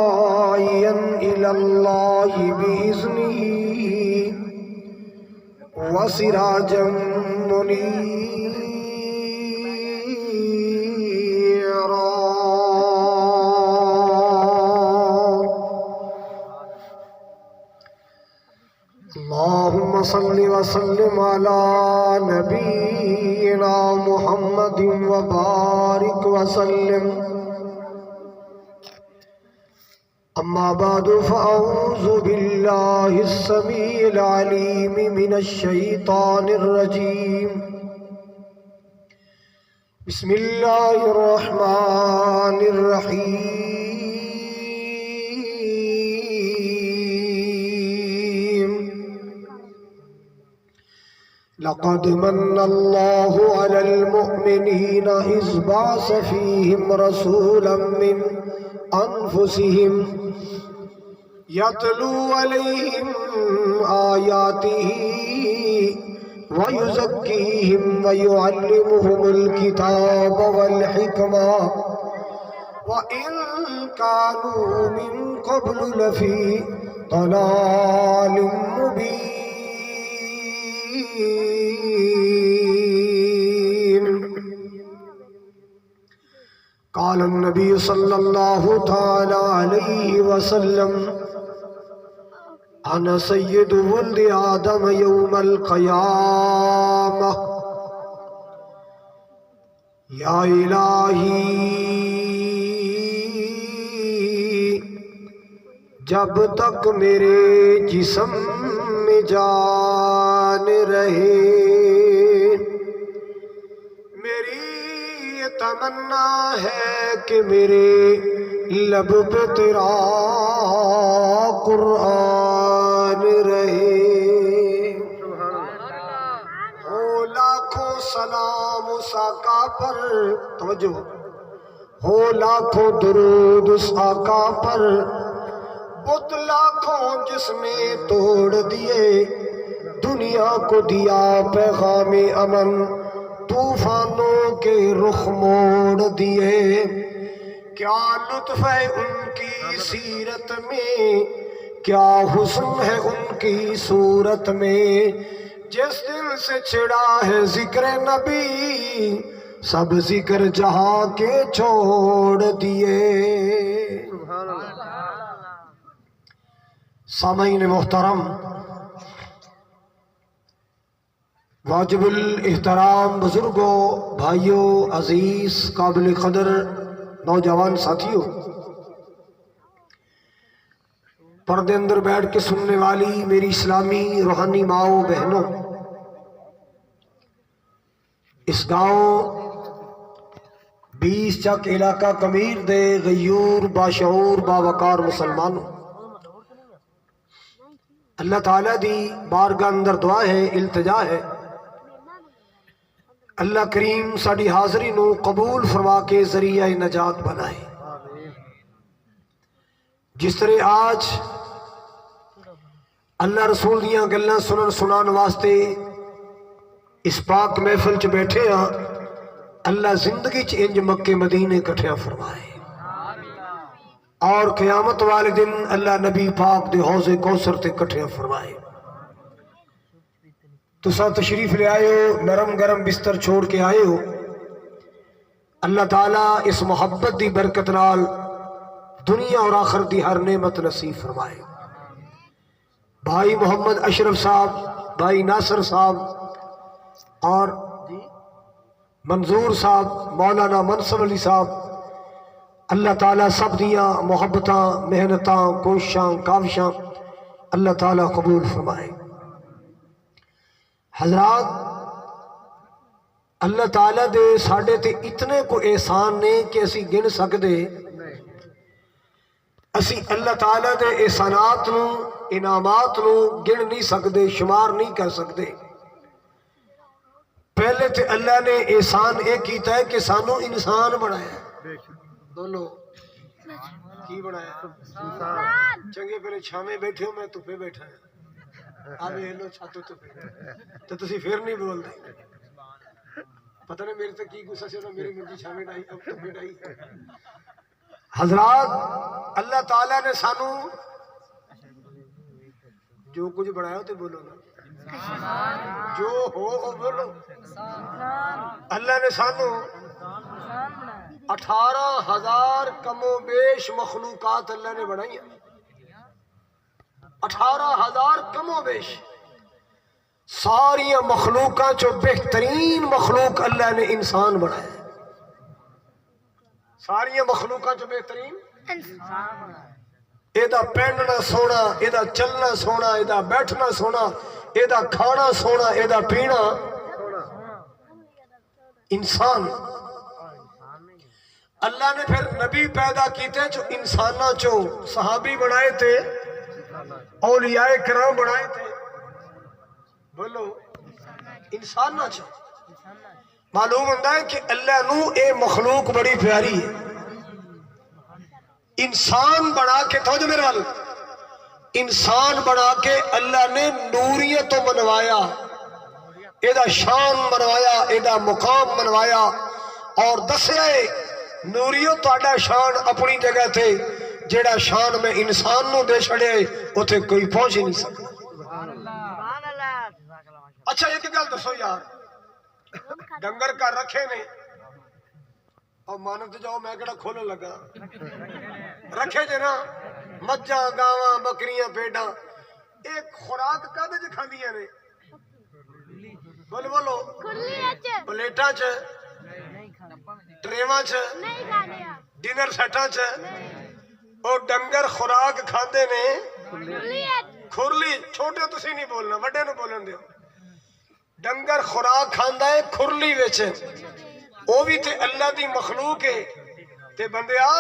وداعيا إلى الله بإذنه وسراجا منيرا. اللهم صل وسلم على نبينا محمد وبارك وسلم. أما بعد فأعوذ بالله السميع العليم من الشيطان الرجيم. بسم الله الرحمن الرحيم. لقد من الله على المؤمنين إذ بعث فيهم رسولا من أنفسهم يتلو عليهم آياته ويزكيهم ويعلمهم الكتاب والحكمة وإن كانوا من قبل لفي ضلال مبين. قال النبي صلى الله تعالى عليه وسلم: أنا سيد ولد آدم يوم القيامة. یا الہی جب تک میرے جسم میں جان رہے میری یہ تمنا ہے کہ میرے لب پہ تیرا قرآن رہے. ہو لاکھوں سلام اس آقا پر، توجہ، ہو لاکھوں درود اس آقا پر، بت لاکھوں جس نے توڑ دیے، دنیا کو دیا پیغام امن، طوفانوں کے رخ موڑ دیے. کیا لطف ہے ان کی سیرت میں، کیا حسن ہے ان کی صورت میں. جس دل سے چھڑا ہے ذکر نبی، سب ذکر جہاں کے چھوڑ دیے. سامعین محترم، واجب الاحترام بزرگوں، بھائیوں، عزیز، قابل قدر نوجوان ساتھیوں، پردے اندر بیٹھ کے سننے والی میری اسلامی روحانی ماؤں بہنوں، اس گاؤں 20 چک علاقہ کمیر دے غیور باشعور باوقار مسلمانوں، اللہ تعالیٰ دی بارگاہ اندر دعا ہے، التجا ہے، اللہ کریم ساڑی حاضری نو قبول فرما کے ذریعہ نجات بنائے. جس طرح آج اللہ رسول دیاں گلاں سنن سنان واسطے اس پاک محفل چ بیٹھے ہاں، اللہ زندگی چ انج مکے مدینے کٹھیاں فرمائے، اور قیامت والے دن اللہ نبی پاک دے حوض کوثر تے کٹھیاں فرمائے. تساں تشریف لے آئے ہو، نرم گرم بستر چھوڑ کے آئے ہو. اللہ تعالیٰ اس محبت دی برکت نال دنیا اور آخر دی ہر نعمت نصیب فرمائے. بھائی محمد اشرف صاحب، بھائی ناصر صاحب اور منظور صاحب، مولانا منصور علی صاحب، اللہ تعالیٰ سب دیاں محبتاں، محنتاں، کوششاں، کاوشاں اللہ تعالیٰ قبول فرمائے. حضرات، اللہ تعالیٰ دے ساڑھے تے اتنے کو احسان نے کہ اسی گن سکدے. اسی اللہ تعالیٰ دے احسانات نو، انعامات نو گن نہیں سکدے، شمار نہیں کر سکدے. پہلے تے اللہ نے احسان ایک کیتا ہے کہ سانو انسان بنایا. بولو کی بنایا؟ چنگے پہلے چھامے بیٹھے ہو، میں تپے بیٹھا ہے. آوے ہلو چھاتو تپے تو تسی پھر نہیں بول دے. پتہ نہیں میرے تے کی غصہ سے میرے منہ کی چھاویں ڈائی اب تمہیں ڈائی. حضرات اللہ تعالیٰ نے سانو جو کچھ بنایا تو بولو نا, جو ہو بولو. اللہ نے سانو 18,000 کم و بیش مخلوقات اللہ نے بنائی. 18,000 کم و بیش ساری مخلوقاں چو بہترین مخلوق اللہ نے انسان بنایا. ساری مخلوقاں چو بہترین ایدہ پہننا سونا, ایدہ چلنا سونا, ایدہ بیٹھنا سونا, ایدہ کھانا سونا, ایدہ پینا انسان. اللہ نے پھر نبی پیدا کیتے جو انسانہ چو صحابی بنائے تھے, اولیاء کرام بنائے تھے. بولو انسانہ چو. معلوم ہوتا ہے کہ اللہ نو اے مخلوق بڑی پیاری ہے. انسان بنا کے تو جو میرے وال انسان بنا کے اللہ نے نوریت منوایا, ایدہ شان منوایا, ایدہ مقام منوایا اور دسیا ہے نوریت تہاڈا شان اپنی جگہ تھے. جیڑا شان میں انسان نو دے چھڑے اوتھے کوئی پہنچ ہی نہیں سکتا. اچھا ایک گل دسو یار, ڈنگر کا رکھے نے اور مانت جاؤ میں کہڑا کھولنے لگا رکھے جے نا مجھاں گاواں بکریاں بھیڈاں, ایک خوراک کدے چ کھاندیاں نے؟ بولو بولو پلیٹاں چ, ٹریواں چ, ڈنر سیٹاں چ. اور ڈنگر خوراک کھاندے نے کھرلی. چھوٹے تسی نہیں بولنا, وڈے نو بولن دیو. ڈنگر خوراک کھاندا ہے کھرلی وچ, او بھی تے اللہ دی مخلوق ہے. تے بندیا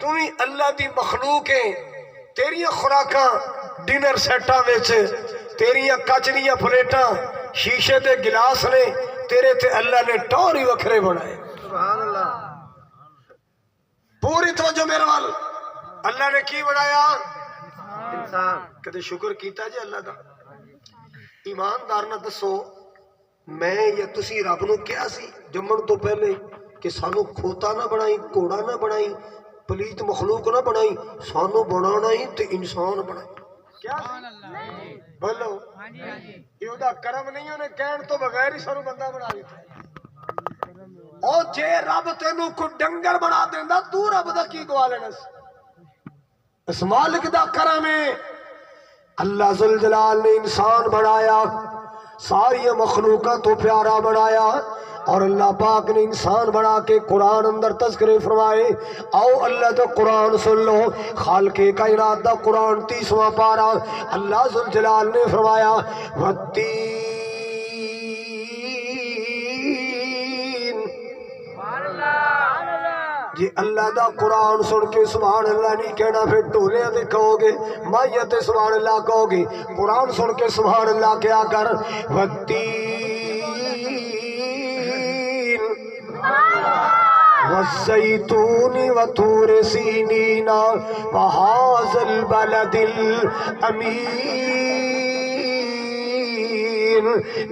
تو بھی اللہ دی مخلوق ہے. تیریاں خوراکاں ڈنر سیٹاں وچ, تیریاں کچ دیاں پلیٹاں شیشے دے گلاس نے, تیرے تے اللہ نے ٹور ہی وکھرے بنائے. سبحان اللہ. پوری توجہ میرے وال. اللہ نے کی بنایا؟ انسان. کدے شکر کیتا جی اللہ دا؟ ایماندار نہ دسو میں یا تسی رب نو کیا سی جمن تو پہلے کہ سانو کھوتا نہ بنائی, کوڑا نہ بنائی, پلیت مخلوق نہ بنائی, سانو بنانا ہی تے انسان بنائی. کیا بولو یہ دا کرم نہیں ہونے کہن تو بغیر ہی سانو بندہ بنا دیتا. او جے رب تینو کو ڈنگر بنا دیندا تو رب دا کی گوا لینا سی؟ اس مالک دا کرم ہے. اللہ ذوالجلال نے انسان بنایا, ساری مخلوقات تو پیارا بنایا, اور اللہ پاک نے انسان بنا کے قرآن اندر تذکرے فرمائے. آؤ اللہ دا قرآن سن لو. خالق کائنات دا قرآن 30واں پارہ اللہ ذوالجلال نے فرمایا والتین. جی اللہ دا قرآن سن کے سبحان اللہ نہیں کہنا پھر ٹولے تے کہو گے, مائیہ تے سبحان اللہ کہو گے. قرآن سن کے سبحان اللہ کیا کر والتین والزیتون وطور سینین وہذا البلد الامین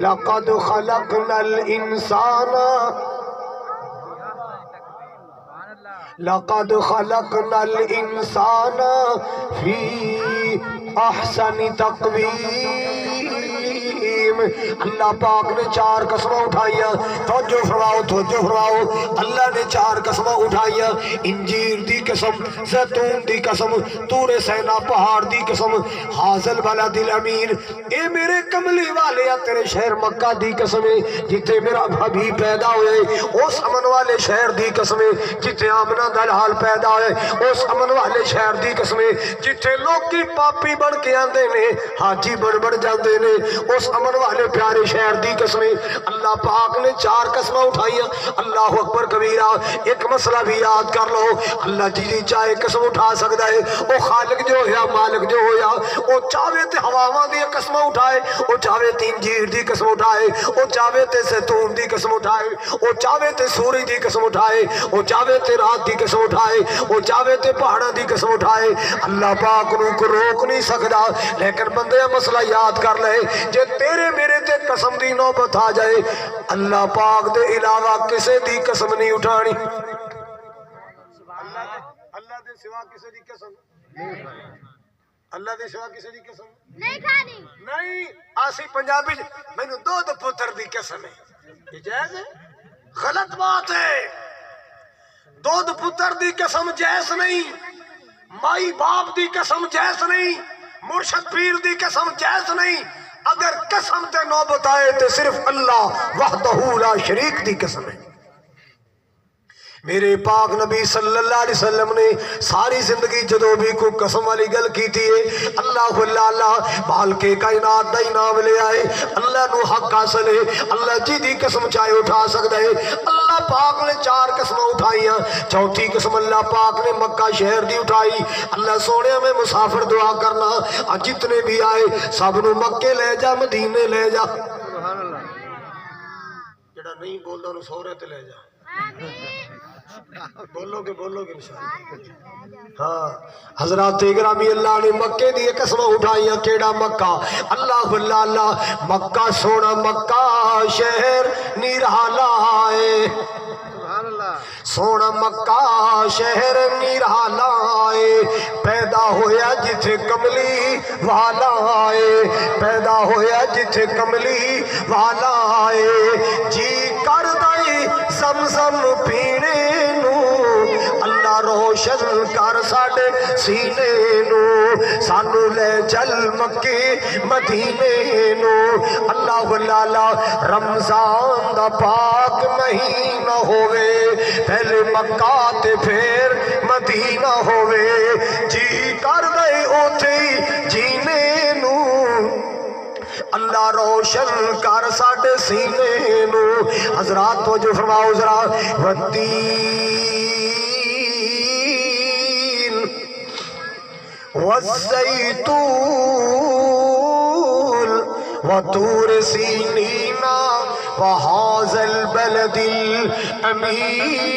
لقد خلقنا الانسان لقد خلقنا الانسان فی احسن تقویم. اللہ پاک نے 4 قسمیں اٹھائیاں. توجہ فرماؤ توجہ فرماؤ. اللہ نے 4 قسمیں اٹھائیاں. انجیر دی قسم, زیتون دی قسم, طور سینا پہاڑ دی قسم, حاصل بلد الامین. اے میرے کملی والے تیرے شہر مکہ دی قسم جتے میرا حبیب پیدا ہوئے, اس امن والے شہر دی قسم جتے آمنہ دلال پیدا ہوئے, اس امن والے شہر دی قسم جتے لوگ کی پاپی بڑھ کے آندے نے حاجی بڑھ جاندے نے, اس امن والے پیارے شہر دی قسمیں. اللہ پاک نے 4 قسمیں اٹھائیاں. اللہ اکبر کبیرہ. ایک مسئلہ بھی یاد کر لو, اللہ جی چاہے قسم اٹھا سکتا ہے. وہ خالق جو ہویا مالک جو ہویا, وہ چاہے تے ہواواں دی قسمیں اٹھائے, وہ چاہے تے انجیر دی قسم اٹھائے, وہ چاہے تے زیتون دی قسم قسم اٹھائے، وہ چاہے تے سورج دی قسم اٹھائے، وہ چاہے تے رات دی قسم اٹھائے، وہ چاہے تے پہاڑاں دی قسم اٹھائے، اللہ پاک نو کو روک نہیں سکدا۔ لیکن بندے مسئلہ یاد کر لے، جے تیرے میرے تے قسم دی نوبت آ جائے، اللہ پاک دے علاوہ کسے دی قسم نہیں اٹھانی۔ اللہ دے سوا کسے دی قسم اللہ دے سوا کسے دی قسم نہیں کھانی نہیں۔ آسی پنجابی مینوں دودھ پتر دی قسم ہے، یہ جائز ہے؟ غلط بات ہے۔ دودھ پتر دی قسم جائز نہیں، مائی باپ دی قسم جائز نہیں، مرشد پیر دی قسم جائز نہیں۔ اگر قسم تے نوبت آئے تو صرف اللہ وحدہ لا شریک دی قسم ہے۔ میرے پاک نبی صلی اللہ علیہ وسلم نے ساری زندگی جدو بھی کوئی قسم والی گل کی تھی، اللہ اللہ بال کے کائنات دا انعام لے آئے، اللہ نو حق حاصل ہے، اللہ جی دی قسم چاہے اٹھا سکتا ہے۔ اللہ پاک نے 4 قسم اٹھائیاں، چوتھی قسم اللہ پاک نے مکہ شہر دی اٹھائی۔ اللہ سونے میں مسافر دعا کرنا، جتنے بھی آئے سب نو مکے لے جا، مدینے لے جا، جڑا نہیں بولدا انہوں سورے تے لے جا۔ بولو گے انشاءاللہ۔ ہاں حضرات گرامی، اللہ نے مکے دی قسم اٹھائیاں، کیڑا مکہ؟ اللہ اللہ مکہ سونا مکہ شہر نرالا ہے، سونا مکہ شہر نرالا ہے، پیدا ہویا جتھے کملی والا ہے، پیدا ہویا جتھے کملی والا ہے، جی کر دائی زمزم پینے نو، اللہ روشن کر ساڈے سینے نو، سانو لے چل مکے مدینے نو۔ اللہ اللہ رمضان دا پاک مہینہ ہوئے، پہلے مکہ تے پھر مدینہ ہوئے، جی کر دے اوتھے جینے نو، اللہ روشن کر ساڈے سینے نو۔ حضرات توجہ فرماؤ ذرا، والتین والزیتون وطور سینین وہذا البلد الامین،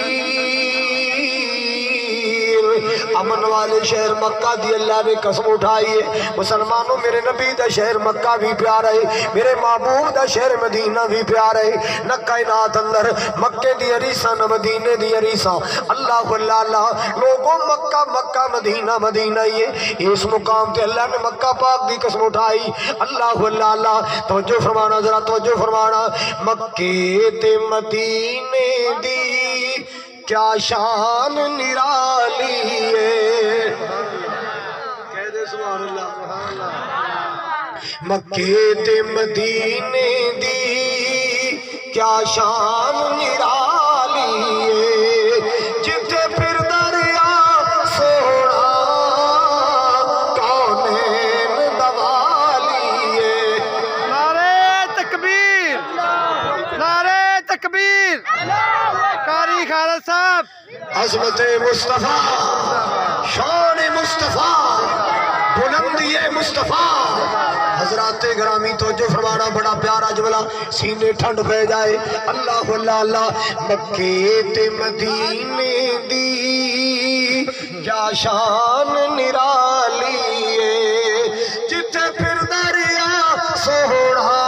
امن والے شہر مکہ دی اللہ نے قسم اٹھائی ہے۔ مسلمانوں میرے نبی دا شہر مکہ بھی پیارا ہے، میرے محبوب دا شہر مدینہ بھی پیارا ہے، نہ کائنات اندر مکے دی عریسہ نہ مدینے دی عریسہ۔ اللہ اللہ لوگوں مکہ مکہ مدینہ مدینہ ہی ہے، اس مقام تے اللہ نے مکہ پاک دی قسم اٹھائی۔ اللہ اللہ توجہ فرمانا ذرا توجہ فرمانا، مکے تے مدینے دی کیا شان نرالی ہے، کہہ دے سبحان اللہ۔ مکے تے مدینے دی کیا شان نرالی ہے، جتھے پھر دریا سونا کونین دوالی ہے۔ نعرہ تکبیر، نعرہ تکبیر، قاری خالد صاحب، عظمت مصطفیٰ، شان مصطفیٰ، بلندی مصطفیٰ۔ حضرات گرامی توجہ فرمانا، بڑا پیارا جملہ، سینے ٹھنڈ پہ جائے۔ اللہ اللہ اللہ مکے تے مدینے دی کیا شان نرالی ہے، جتھے پھر دریا سوڑا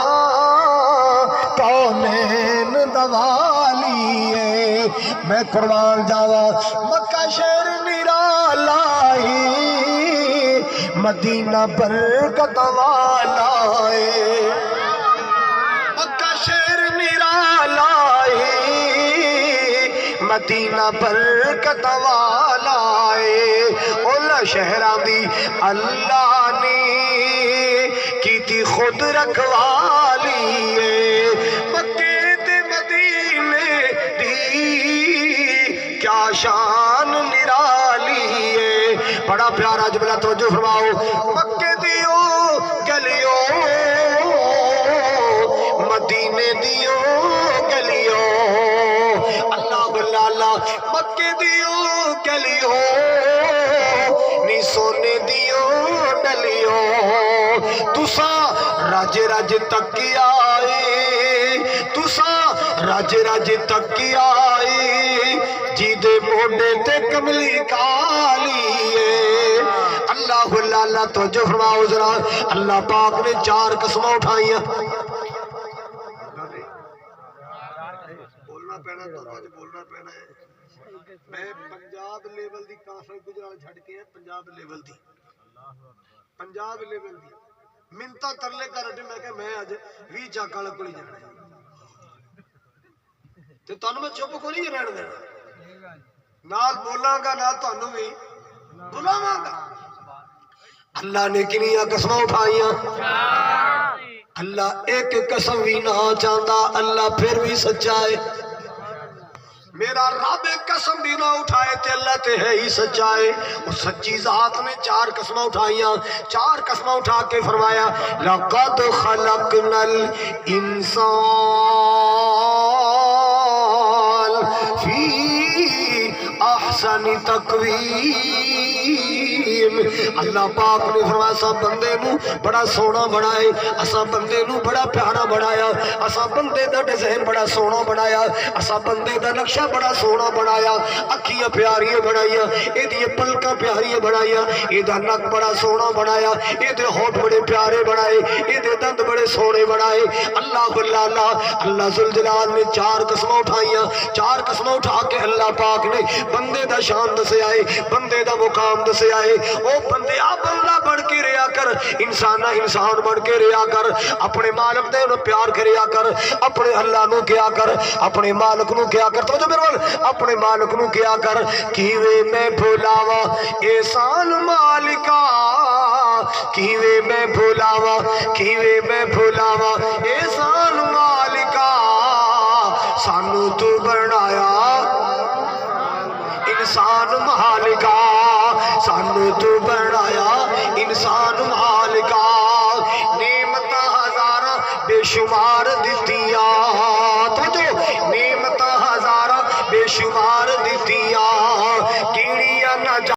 کونین دوالی ہے۔ میں قربان جاوا مکہ شہر نرالا ہے، مدینہ برکت والا ہے، مکہ شہر نرالا ہے، مدینہ برکت والا ہے۔ اولا شہران دی اللہ نے کیتی خود رکھوالی ہے، مکے تے مدینے دی کیا شان نرالی ہے۔ بڑا پیارا جملہ توجہ فرماؤ، مکے دیو گلیوں مدینے دیو گلیوں، اللہ اللہ مکے دیو گلیوں نی سونے دیو ڈلیوں، تسا رج رج تکی آئے، تسا راجے راجے تک کی آئی جی دے موڈے تے کملی کالی ہے اللہ اللہ تو جو فرماؤ ذرا اللہ پاک نے 4 قسمیں اٹھائیاں بولنا پینا تو آج بولنا پینا ہے میں پنجاب لیول دی کافر گجرات چھڑ کے پنجاب لیول دی منتا ترلے کر اٹھے میں کہ میں آج 20 چاکاں کو نہیں جانا تے تانوں میں چپ کو نہیں رہن دینا نال بولاں گا نال تانوں بھی بلاواں گا اللہ نے کنیاں قسمیں اٹھائیاں اللہ ایک قسم بھی نہ چاہتا اللہ پھر بھی سچا ہے میرا رب ایک قسم بھی نہ اٹھائے تے اللہ تے ہے ہی سچا ہے اس سچی ذات نے 4 قسمیں اٹھائیاں 4 قسمیں اٹھا کے فرمایا لَقَدْ خَلَقْنَا الْإِنسَانَ فِي أَحْسَنِ تَقْوِيمٍ اللہ پاک نے فرمایا اسا بندے نو بڑا سونا بنائے اسا بندے نو بڑا پیارا بنایا اسا بندے دا ڈیزائن بڑا سونا بنایا اسا بندے دا نقشہ بڑا سونا بنایا اکھیاں پیاریاں بنائیاں اے دی پلکاں پیاریاں بنائیاں اے دا نک بڑا سونا بنایا اے دے ہونٹ بڑے پیارے بنائے اے دے دند بڑے سونے بنائے اللہ اللہ ذوالجلال نے 4 قسمیں اٹھائیاں 4 قسمیں اٹھا کے اللہ پاک نے بندے دا شان دسے آئے بندے دا مقام دسے آئے او بندے آپ اللہ بڑھ کے رہا کر انسان بڑھ کے رہا کر اپنے مالک دے انہوں پیار کے رہا کر اپنے اللہ نو کیا کر اپنے مالک نو کیا کر تو جو میرے وال اپنے مالک نو کیا کر کیوے میں بھولاوا احسان مالکا کیوے میں بھولاوا احسان مالکا سانو تو بنایا انسان مالکا سانو تو بنایا انسان مالکا نعمت ہزارہ بے شمار دتیاں تو جو نعمت ہزارہ بے شمار